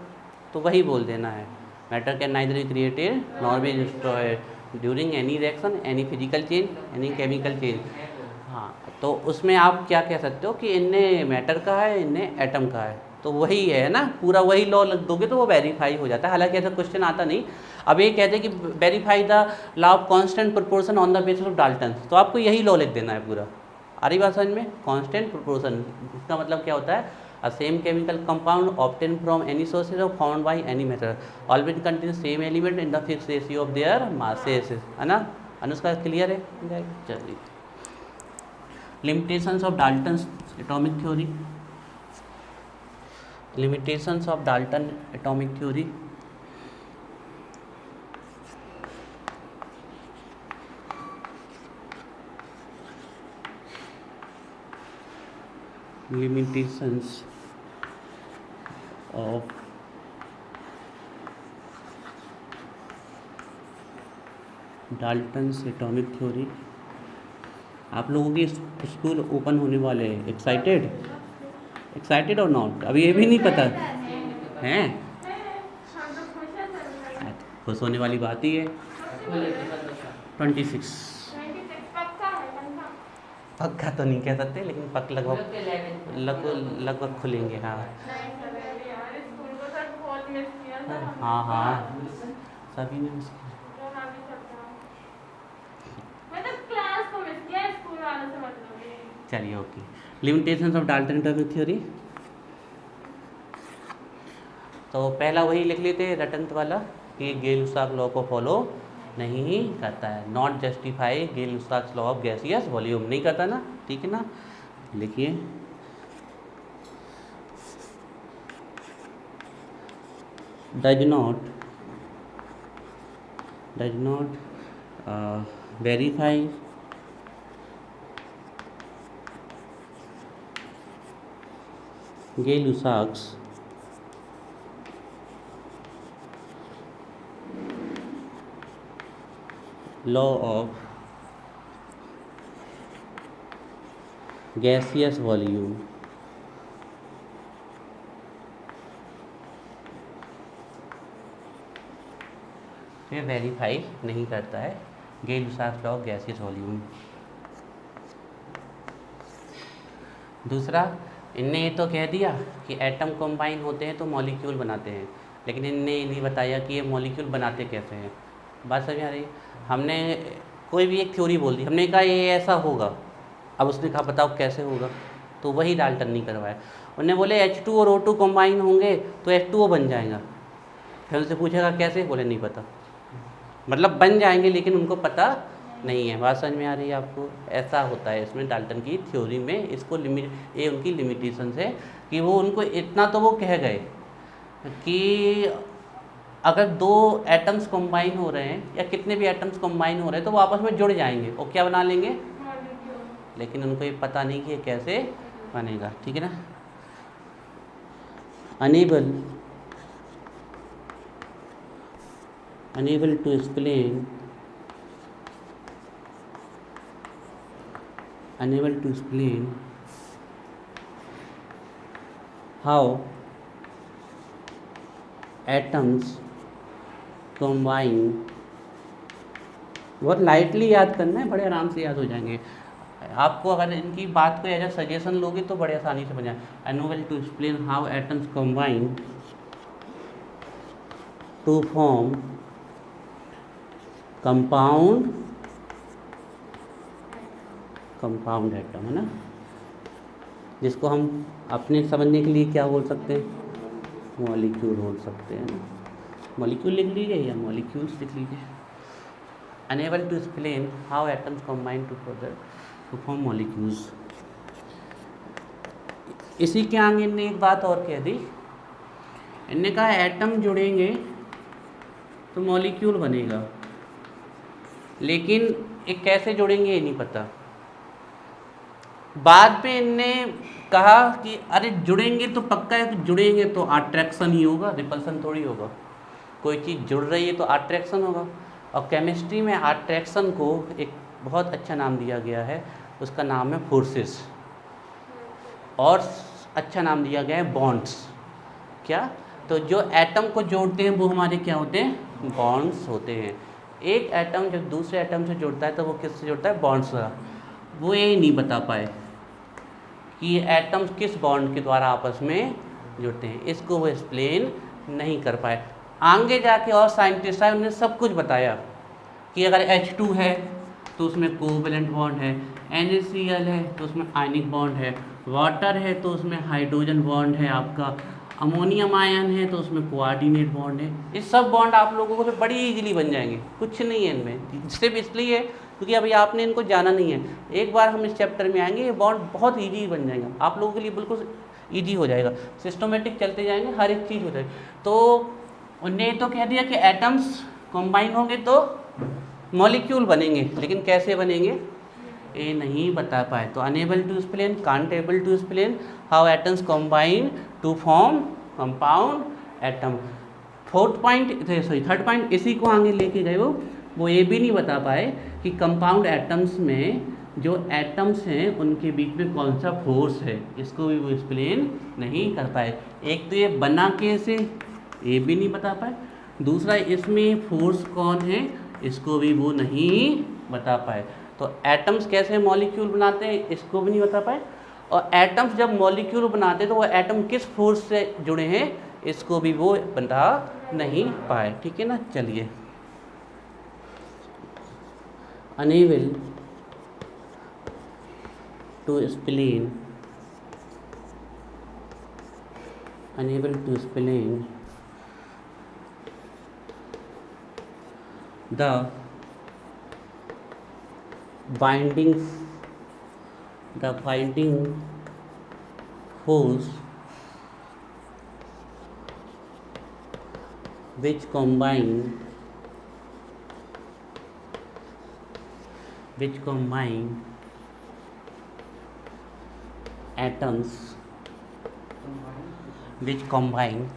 तो वही बोल देना है, matter can neither be created nor be destroyed during any reaction, any physical change, any chemical change. हाँ, तो उसमें आप क्या कह सकते हो कि इनने मैटर का है, इनने एटम का है, तो वही है ना, पूरा वही लॉ लग दोगे तो वो वेरीफाई हो जाता है। हालांकि ऐसा क्वेश्चन आता नहीं। अब ये कहते हैं कि verify the law of constant proportion on the basis of Dalton, तो आपको यही लॉ लिख देना है पूरा। आ रही बात समझ में? कांस्टेंट प्रोपोर्शन, इसका मतलब क्या होता है? A same chemical compound obtained from any sources or found by any method always contains same element in the fixed ratio of their masses, है ना। अनुष्का क्लियर है? चलिए, limitations of Dalton's atomic theory, limitations of Dalton atomic theory। limitations of Dalton's atomic theory. आप लोगों की स्कूल ओपन होने वाले हैं, एक्साइटेड? एक्साइटेड और नॉट? अभी ये भी नहीं पता हैं? खुश होने वाली बात ही है। 26 पक्का तो नहीं कह सकते, लेकिन पक लगभग खुलेंगे। हाँ हाँ हाँ, सभी ने मिस किया। चलिए, okay. Limitations of Dalton atomic theory, तो पहला वही लिख लेते हैं रटंत वाला कि गेल-लुसाक लॉ को फॉलो नहीं करता है, not justify Gay-Lussac law of gaseous volume, नहीं करता ना, ठीक है ना। लिखिए, does not verify Gay-Lussac's law of gaseous volume, ये वेरीफाई नहीं करता है Gay-Lussac law of gaseous volume. दूसरा, इनने ये तो कह दिया कि एटम कंबाइन होते हैं तो मॉलिक्यूल बनाते हैं, लेकिन इनने ये नहीं बताया कि ये मॉलिक्यूल बनाते कैसे हैं। बात समझ आ रही? हमने कोई भी एक थ्योरी बोल दी, हमने कहा ये ऐसा होगा, अब उसने कहा बताओ कैसे होगा, तो वही डाल्टन नहीं करवाया। उन्होंने बोले H2 और O2 कंबाइन होंगे तो H2O बन जाएगा, फिर उनसे पूछेगा कैसे, बोले नहीं पता। मतलब बन जाएंगे लेकिन उनको पता नहीं है। बात समझ में आ रही है आपको? ऐसा होता है इसमें डाल्टन की थ्योरी में। इसको लिमिट, ये उनकी लिमिटेशन है कि वो उनको इतना तो वो कह गए कि अगर दो एटम्स कंबाइन हो रहे हैं या कितने भी एटम्स कंबाइन हो रहे हैं तो वो आपस में जुड़ जाएंगे और क्या बना लेंगे, मॉलिक्यूल। लेकिन उनको ये पता नहीं कि ये कैसे बनेगा। ठीक है ना। Unable to explain how atoms combine. बहुत लाइटली याद करना है, बड़े आराम से याद हो जाएंगे आपको। अगर इनकी बात को एज ए सजेशन लोगे तो बड़े आसानी से बन जाए। Unable to explain how atoms combine to form compound atom, है ना, जिसको हम अपने समझने के लिए क्या बोल सकते हैं, मॉलिक्यूल बोल सकते हैं ना। मॉलिक्यूल लिख लीजिए या मॉलिक्यूल्स लिख लीजिए। Unable to explain how atoms combine to form molecules. इसी के आगे इनने एक बात और कह दी, इनने कहा एटम जुड़ेंगे तो मॉलिक्यूल बनेगा, लेकिन ये कैसे जुड़ेंगे ये नहीं पता। बाद में इनने कहा कि अरे जुड़ेंगे तो पक्का है कि जुड़ेंगे तो अट्रैक्शन ही होगा, रिपल्सन थोड़ी होगा। कोई चीज़ जुड़ रही है तो अट्रैक्शन होगा। और केमिस्ट्री में अट्रैक्शन को एक बहुत अच्छा नाम दिया गया है, उसका नाम है फोर्सेस, और अच्छा नाम दिया गया है बॉन्ड्स। क्या? तो जो एटम को जोड़ते हैं वो हमारे क्या होते हैं, बॉन्ड्स होते हैं। एक एटम जब दूसरे एटम से जुड़ता है तो वो किससे जुड़ता है, बॉन्ड्स से। वो ये नहीं बता पाए कि एटम्स किस बॉन्ड के द्वारा आपस में जुड़ते हैं, इसको वो एक्सप्लेन नहीं कर पाए। आगे जाके और साइंटिस्ट आए, उन्होंने सब कुछ बताया कि अगर H2 है तो उसमें कोवेलेंट बॉन्ड है, NaCl है तो उसमें आयनिक बॉन्ड है, वाटर है तो उसमें हाइड्रोजन बॉन्ड है, आपका अमोनियम आयन है तो उसमें कोऑर्डिनेट बॉन्ड है। ये सब बॉन्ड आप लोगों को बड़ी इजीली बन जाएंगे, कुछ नहीं है इनमें। सिर्फ इसलिए क्योंकि अभी आपने इनको जाना नहीं है, एक बार हम इस चैप्टर में आएंगे ये बॉन्ड बहुत ईजी बन जाएगा आप लोगों के लिए, बिल्कुल ईजी हो जाएगा। सिस्टमेटिक चलते जाएंगे, हर एक चीज़ हो जाएगी। तो उन्होंने तो कह दिया कि एटम्स कंबाइन होंगे तो मॉलिक्यूल बनेंगे, लेकिन कैसे बनेंगे ये नहीं बता पाए। तो unable to explain, can't able to explain how atoms combine to form compound atom. Third point इसी को आगे लेके गए, वो ये भी नहीं बता पाए कि कंपाउंड एटम्स में जो एटम्स हैं उनके बीच में कौन सा फोर्स है, इसको भी वो एक्सप्लेन नहीं कर पाए। एक तो ये बना कैसे ये भी नहीं बता पाए, दूसरा इसमें फोर्स कौन है इसको भी वो नहीं बता पाए। तो एटम्स कैसे मॉलिक्यूल बनाते हैं इसको भी नहीं बता पाए, और एटम्स जब मॉलिक्यूल बनाते हैं तो वो एटम किस फोर्स से जुड़े हैं इसको भी वो बता नहीं पाए। ठीक है ना। चलिए, unable to explain the binding force which combine atoms which combine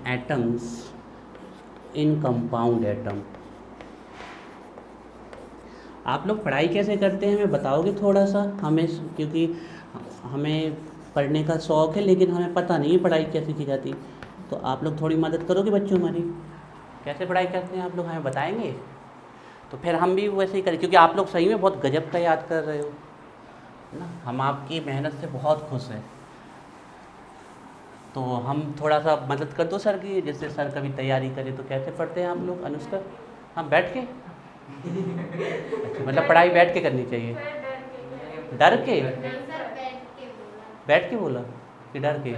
atoms in compound atom. आप लोग पढ़ाई कैसे करते हैं हमें बताओगे थोड़ा सा हमें, क्योंकि हमें पढ़ने का शौक़ है लेकिन हमें पता नहीं है पढ़ाई कैसे की जाती। तो आप लोग थोड़ी मदद करोगे बच्चों हमारी, कैसे पढ़ाई करते हैं आप लोग हमें बताएंगे, तो फिर हम भी वैसे ही करें, क्योंकि आप लोग सही में बहुत गजब का याद कर रहे हो ना। हम आपकी मेहनत से बहुत खुश हैं, तो हम थोड़ा सा मदद कर दो सर की, जैसे सर कभी तैयारी करें तो कैसे पढ़ते हैं आप लोग अनुष्का, हम बैठ के अच्छा, मतलब पढ़ाई बैठ के करनी चाहिए। डर के बैठ के बोला कि डर के?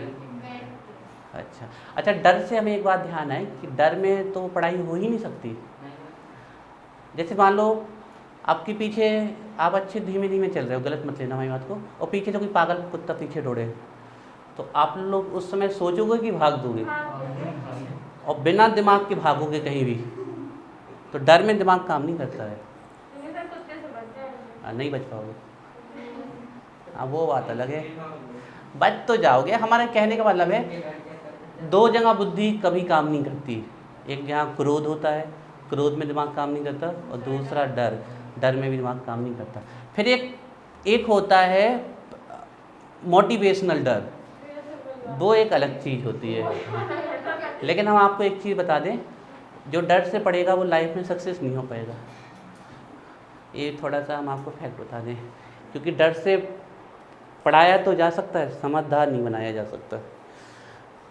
अच्छा, डर से हमें एक बात ध्यान आए कि डर में तो पढ़ाई हो ही नहीं सकती। जैसे मान लो आपके पीछे आप अच्छे धीमे धीमे चल रहे हो, गलत मत लेना हमारी बात को, और पीछे से कोई पागल कुत्ता पीछे दौड़े तो आप लोग उस समय सोचोगे कि भाग दोगे, हाँ और बिना दिमाग के भागोगे कहीं भी, तो डर में दिमाग काम नहीं करता है, लेकिन सर कुत्ते से बचते हैं। नहीं बच पाओगे। हाँ वो बात अलग है, बच तो जाओगे। हमारे कहने का मतलब है दो जगह बुद्धि कभी काम नहीं करती, एक जहाँ क्रोध होता है, क्रोध में दिमाग काम नहीं करता, और दूसरा डर, डर में भी दिमाग काम नहीं करता। फिर एक होता है मोटिवेशनल डर, वो एक अलग चीज़ होती है। लेकिन हम आपको एक चीज़ बता दें, जो डर से पढ़ेगा वो लाइफ में सक्सेस नहीं हो पाएगा, ये थोड़ा सा हम आपको फैक्ट बता दें। क्योंकि डर से पढ़ाया तो जा सकता है, समझदार नहीं बनाया जा सकता,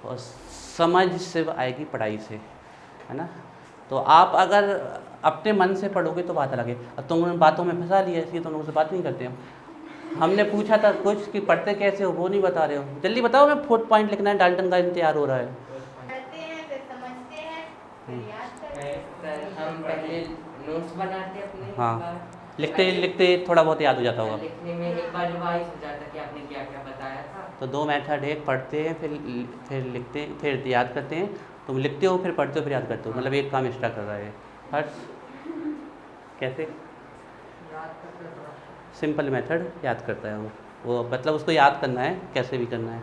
और समझ सिर्फ आएगी पढ़ाई से, है ना। तो आप अगर अपने मन से पढ़ोगे तो बात अलग है। अब तुम बातों में फंसा लिया, इसलिए तुम लोगों से बात नहीं करते हम। हमने पूछा था कुछ कि पढ़ते कैसे हो, वो नहीं बता रहे हो। जल्दी बताओ, मैं 4 पॉइंट लिखना है, डाल्टन का इंतजार हो रहा है। पढ़ते हैं, फिर समझते हैं, फिर याद करते हैं। सर हम पहले नोट्स बनाते अपने, हाँ, लिखते लिखते थोड़ा बहुत याद हो जाता होगा। लिखने में एक बार रिवाइज हो जाता कि आपने क्या क्या बताया था। तो 2 मेथड है, पढ़ते हैं फिर लिखते हैं, फिर याद करते हैं। तुम लिखते हो, फिर पढ़ते हो, फिर याद करते हो, मतलब एक काम एक्स्ट्रा कर रहा है। हर्ष कैसे? सिंपल मेथड याद करता है वो मतलब उसको याद करना है, कैसे भी करना है,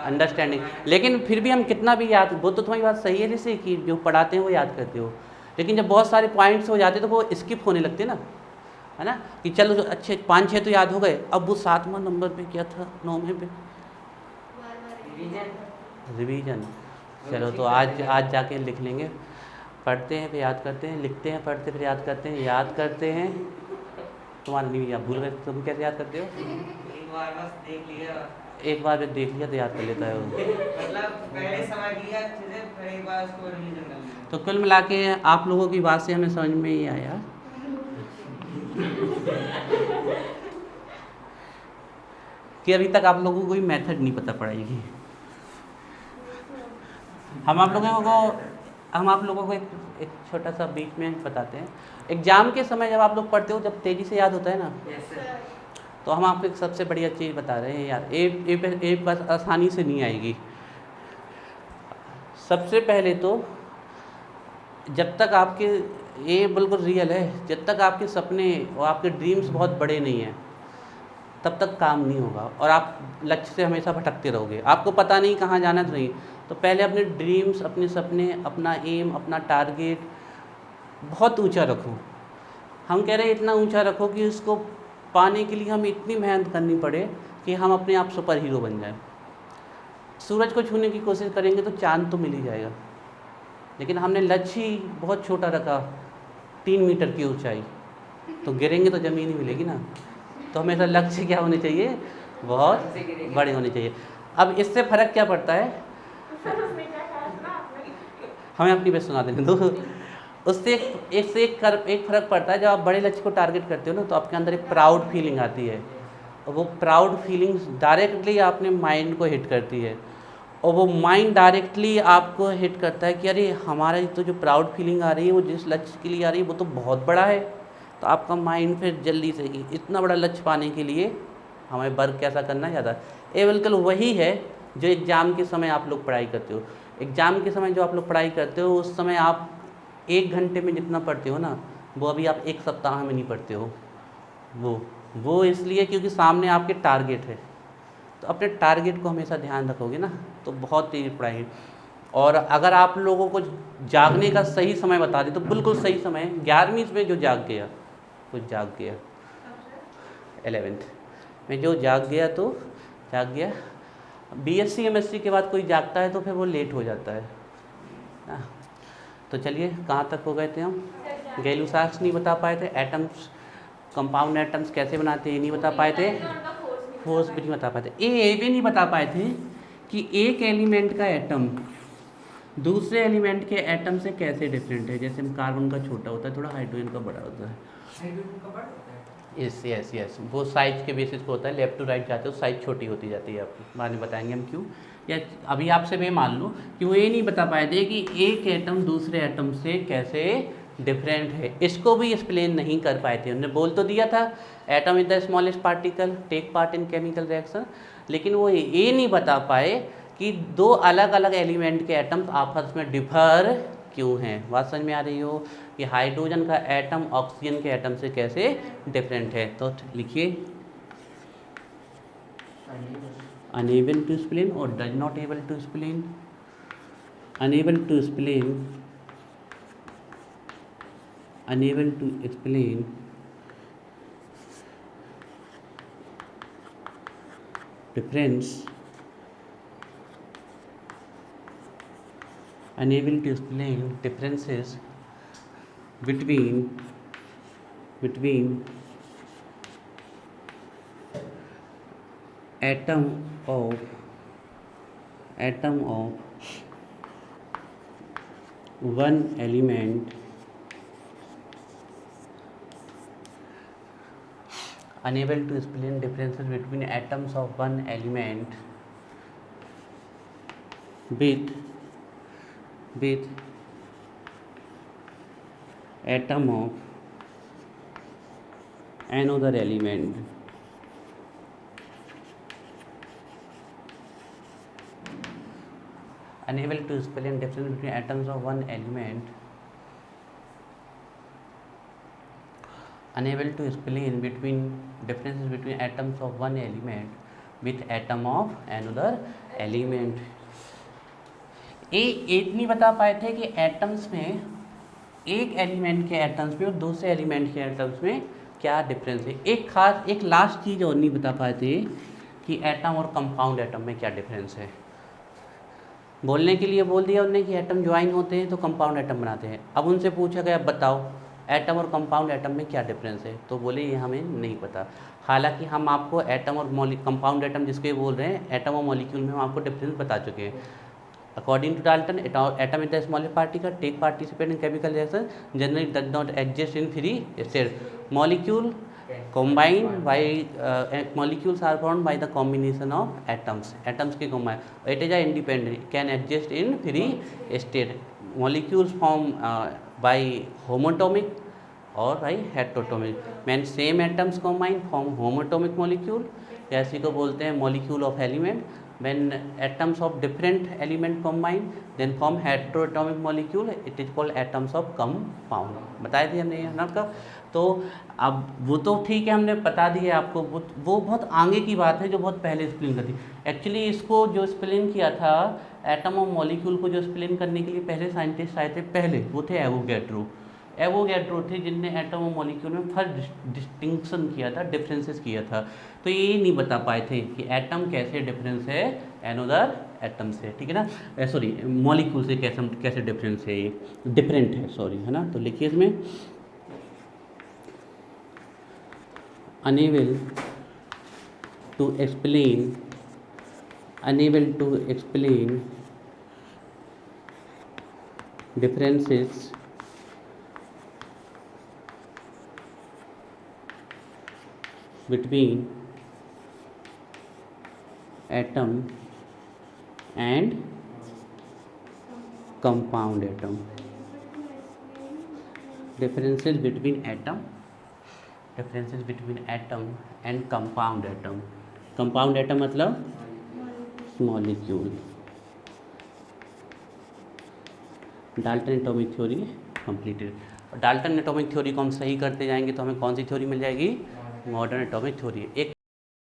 अंडरस्टैंडिंग। लेकिन फिर भी हम कितना भी याद, वो तो तुम्हारी बात सही है जैसे कि जो पढ़ाते हैं वो याद करते हो, लेकिन जब बहुत सारे पॉइंट्स हो जाते तो वो स्किप होने लगते ना, है ना। कि चलो जो अच्छे 5-6 तो याद हो गए, अब वो 7वां नंबर पे क्या था, 9वें पे रिवीजन। चलो तो आज जाके लिख लेंगे। पढ़ते हैं फिर याद करते हैं, लिखते हैं, पढ़ते फिर याद करते हैं, याद करते हैं। तुम्हारा नहीं याद, भूल गए, तुम कैसे याद करते हो? एक बार बस देख लिया, एक बार जब देख लिया तो याद कर लेता है वो। मतलब पहले समझ लिया अच्छे से, फिर एक बार उसको रिवीजन कर लिया। तो कुल मिला के आप लोगों की बात से हमें समझ में ही आया कि अभी तक आप लोगों को कोई मेथड नहीं पता पड़ाई की। हम आप लोगों को एक छोटा सा बीच में बताते हैं। एग्ज़ाम के समय जब आप लोग पढ़ते हो, जब तेज़ी से याद होता है ना, यस सर। तो हम आपको एक सबसे बढ़िया चीज़ बता रहे हैं यार। एक बस आसानी से नहीं आएगी। सबसे पहले तो जब तक आपके, ये बिल्कुल रियल है, जब तक आपके सपने और आपके ड्रीम्स बहुत बड़े नहीं हैं तब तक काम नहीं होगा, और आप लक्ष्य से हमेशा भटकते रहोगे। आपको पता नहीं कहाँ जाना तो नहीं, तो पहले अपने ड्रीम्स, अपने सपने, अपना एम, अपना टारगेट बहुत ऊंचा रखो। हम कह रहे हैं इतना ऊंचा रखो कि उसको पाने के लिए हमें इतनी मेहनत करनी पड़े कि हम अपने आप सुपर हीरो बन जाएं। सूरज को छूने की कोशिश करेंगे तो चांद तो मिल ही जाएगा, लेकिन हमने लक्ष्य ही बहुत छोटा रखा, 3 मीटर की ऊंचाई, तो गिरेंगे तो ज़मीन ही मिलेगी ना। तो हमेशा लक्ष्य क्या होने चाहिए, बहुत बड़े होने चाहिए। अब इससे फ़र्क क्या पड़ता है, सर उसमें क्या कहा था आपने? हमें अपनी बात सुना देने दो। उससे एक फ़र्क पड़ता है, जब आप बड़े लक्ष्य को टारगेट करते हो ना, तो आपके अंदर एक प्राउड फीलिंग आती है, और वो प्राउड फीलिंग्स डायरेक्टली आपने माइंड को हिट करती है, और वो माइंड डायरेक्टली आपको हिट करता है कि अरे हमारा तो जो प्राउड फीलिंग आ रही है, वो जिस लक्ष्य के लिए आ रही है वो तो बहुत बड़ा है। तो आपका माइंड फिर जल्दी से कि इतना बड़ा लक्ष्य पाने के लिए हमें वर्क कैसा करना है ज़्यादा। ये बिल्कुल वही है जो एग्ज़ाम के समय आप लोग पढ़ाई करते हो। एग्ज़ाम के समय जो आप लोग पढ़ाई करते हो, उस समय आप 1 घंटे में जितना पढ़ते हो ना, वो अभी आप 1 सप्ताह में नहीं पढ़ते हो। वो इसलिए क्योंकि सामने आपके टारगेट है। तो अपने टारगेट को हमेशा ध्यान रखोगे ना, तो बहुत तेज़ पढ़ाई। और अगर आप लोगों को जागने का सही समय बता दें तो बिल्कुल सही समय 11वीं में जो जाग गया, वो जाग गया। 11th में जो जाग गया तो जाग गया। BSc MSc के बाद कोई जागता है तो फिर वो लेट हो जाता है ना। तो चलिए कहाँ तक हो गए थे हम? गैलू-साक्स नहीं बता पाए थे, एटम्स, कंपाउंड एटम्स कैसे बनाते हैं ये नहीं बता पाए थे, फोर्स भी नहीं बता पाए थे, ये भी नहीं बता पाए थे कि एक एलिमेंट का एटम दूसरे एलिमेंट के एटम से कैसे डिफरेंट है। जैसे कार्बन का छोटा होता है, थोड़ा हाइड्रोजन का बड़ा होता है। यस, वो साइज के बेसिस पे होता है, लेफ्ट टू राइट जाते हो साइज छोटी होती जाती है। आपको बाद में बताएंगे हम क्यों। या अभी आपसे भी मान लो कि वो ये नहीं बता पाए थे कि एक एटम दूसरे एटम से कैसे डिफरेंट है, इसको भी एक्सप्लेन नहीं कर पाए थे। उन्होंने बोल तो दिया था atom is the smallest particle take part in chemical reaction, लेकिन वो ये नहीं बता पाए कि दो अलग अलग एलिमेंट के एटम्स आपस में डिफर क्यों हैं। बात समझ में आ रही हो कि हाइड्रोजन का एटम ऑक्सीजन के एटम से कैसे डिफरेंट है। तो लिखिए अनेबल टू एक्सप्लेन और does not able to explain. Unable to explain, unable to explain difference, unable to explain differences between atom of one element, unable to explain differences between atoms of one element with atom of another element, unable to explain difference between atoms of one element, unable to explain between differences between atoms of one element with atom of another element। एक नहीं बता पाए थे कि एटम्स में एक एलिमेंट के एटम्स में और दूसरे एलिमेंट के एटम्स में क्या डिफरेंस है। एक लास्ट चीज़ और नहीं बता पाए थे कि एटम और कंपाउंड एटम में क्या डिफरेंस है। बोलने के लिए बोल दिया उन्होंने कि एटम ज्वाइन होते हैं तो कंपाउंड एटम बनाते हैं। अब उनसे पूछा गया बताओ एटम और कंपाउंड एटम में क्या डिफरेंस है, तो बोले ये हमें नहीं पता। हालांकि हम आपको एटम और कंपाउंड एटम जिसके बोल रहे हैं एटम और मॉलिक्यूल में हम आपको डिफरेंस बता चुके हैं। According to Dalton, atom is the smallest particle, take participate in chemical reaction, generally does not exist in free state. Molecule combined by molecules are formed by the combination of atoms. Atoms के combine. It is a independent, can exist in free state. Molecules form by homatomic or by heteroatomic. When same atoms combine form homatomic molecule. जैसे को बोलते हैं molecule of element. When atoms of different element combine then form heteroatomic molecule, it is called atoms of compound। बताए थे हमने ना कब। तो अब वो तो ठीक है हमने बता दिया आपको, वो बहुत आगे की बात है जो बहुत पहले एक्सप्लेन कर दी। एक्चुअली इसको जो एक्सप्लेन किया था एटम और मॉलिक्यूल को जो एक्सप्लेन करने के लिए पहले साइंटिस्ट आए थे, पहले वो थे एवोगैड्रो थे जिनने एटम और मॉलिक्यूल में फर्स्ट डिस्टिंक्शन किया था, डिफरेंसेस किया था। तो ये नहीं बता पाए थे कि एटम कैसे डिफरेंस है एनोदर एटम से, ठीक है ना, सॉरी मॉलिक्यूल से कैसे डिफरेंस है, ये डिफरेंट है, सॉरी, है ना। तो लिखिए इसमें unable to explain differences between atom and compound atom। differences between atom and compound atom। compound atom मतलब molecule. Dalton atomic theory completed. Dalton atomic theory को हम सही करते जाएंगे तो हमें कौन सी थ्योरी मिल जाएगी, मॉडर्न एटॉमिक थ्योरी। एक